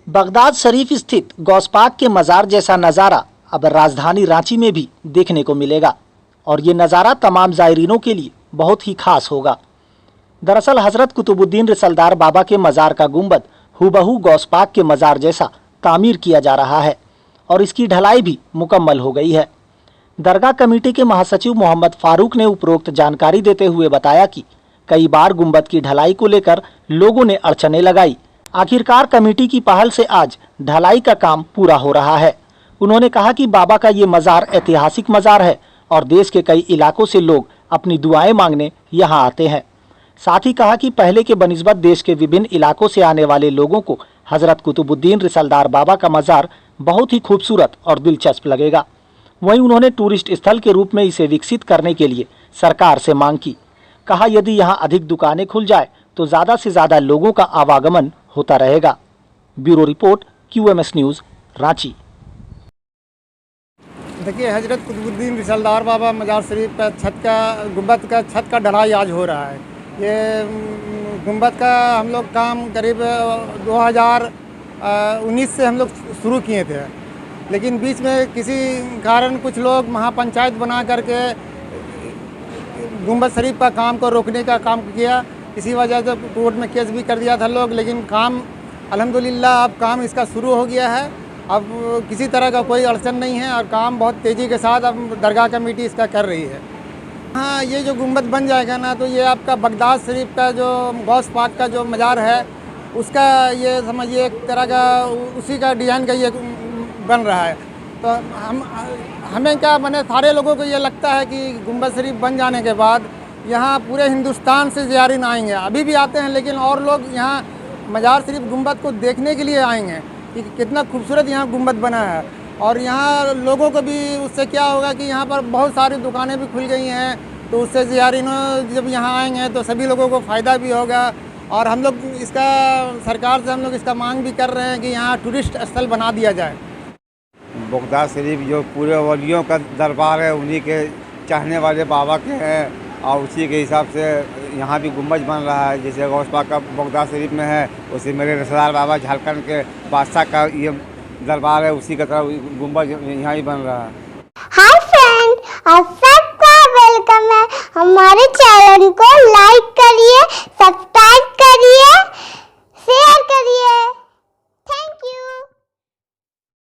Baghdad शरीफ स्थित गौस पाक के मजार जैसा नज़ारा अब राजधानी रांची में भी देखने को मिलेगा और ये नज़ारा तमाम ज़ायरीनों के लिए बहुत ही खास होगा। दरअसल हजरत कुतुबुद्दीन रिसलदार बाबा के मजार का गुंबद हूबहू गौस पाक के मजार जैसा तामीर किया जा रहा है और इसकी ढलाई भी मुकम्मल हो गई है। दरगाह कमेटी के महासचिव मोहम्मद फारूक ने उपरोक्त जानकारी देते हुए बताया कि कई बार गुंबद की ढलाई को लेकर लोगों ने अड़चनें लगाई। आखिरकार कमेटी की पहल से आज ढलाई का काम पूरा हो रहा है। उन्होंने कहा कि बाबा का ये मजार ऐतिहासिक मजार है और देश के कई इलाकों से लोग अपनी दुआएं मांगने यहाँ आते हैं। साथ ही कहा कि पहले के बनिस्बत देश के विभिन्न इलाकों से आने वाले लोगों को हजरत कुतुबुद्दीन रिसलदार बाबा का मजार बहुत ही खूबसूरत और दिलचस्प लगेगा। वहीं उन्होंने टूरिस्ट स्थल के रूप में इसे विकसित करने के लिए सरकार से मांग की। कहा यदि यहाँ अधिक दुकानें खुल जाए तो ज़्यादा से ज़्यादा लोगों का आवागमन होता रहेगा। Bureau report QMS news Ranchi. देखिए, हजरत कुतुबुद्दीन रिसलदार बाबा मजार शरीफ का गुंबद का छत का ढलाई आज हो रहा है। ये गुंबद का हम लोग काम करीब 2019 से हम लोग शुरू किए थे, लेकिन बीच में किसी कारण कुछ लोग महापंचायत बना करके गुंबद शरीफ का काम को रोकने का काम किया। इसी वजह से कोर्ट में केस भी कर दिया था लोग, लेकिन काम अल्हम्दुलिल्लाह अब काम इसका शुरू हो गया है। अब किसी तरह का कोई अड़चन नहीं है और काम बहुत तेज़ी के साथ अब दरगाह कमेटी इसका कर रही है। हाँ, ये जो गुंबद बन जाएगा ना, तो ये आपका बगदाद शरीफ का जो गौस पाक का जो मज़ार है उसका ये समझिए एक तरह का उसी का डिज़ाइन का ये बन रहा है। तो हमें क्या मैंने सारे लोगों को ये लगता है कि गुंबद शरीफ बन जाने के बाद यहाँ पूरे हिंदुस्तान से ज़ायरीन आएंगे। अभी भी आते हैं, लेकिन और लोग यहाँ मजार शरीफ गुंबद को देखने के लिए आएंगे कि कितना खूबसूरत यहाँ गुंबद बना है। और यहाँ लोगों को भी उससे क्या होगा कि यहाँ पर बहुत सारी दुकानें भी खुल गई हैं, तो उससे ज़ायरीन जब यहाँ आएंगे तो सभी लोगों को फ़ायदा भी होगा। और हम लोग इसका सरकार से हम लोग इसका मांग भी कर रहे हैं कि यहाँ टूरिस्ट स्थल बना दिया जाए। बगदाद शरीफ जो पूरे वलियों का दरबार है, उन्हीं के चाहने वाले बाबा के हैं और उसी के हिसाब से यहाँ भी गुंबज बन रहा है। जैसे गौस पाक का बगदाद शरीफ में है, उसी मेरे रिश्तेदार बाबा झारखंड के बादशाह का ये दरबार है, उसी का तरह गुंबज यहाँ ही बन रहा है। हाय फ्रेंड, आप सबका वेलकम है। हमारे चैनल को लाइक करिए,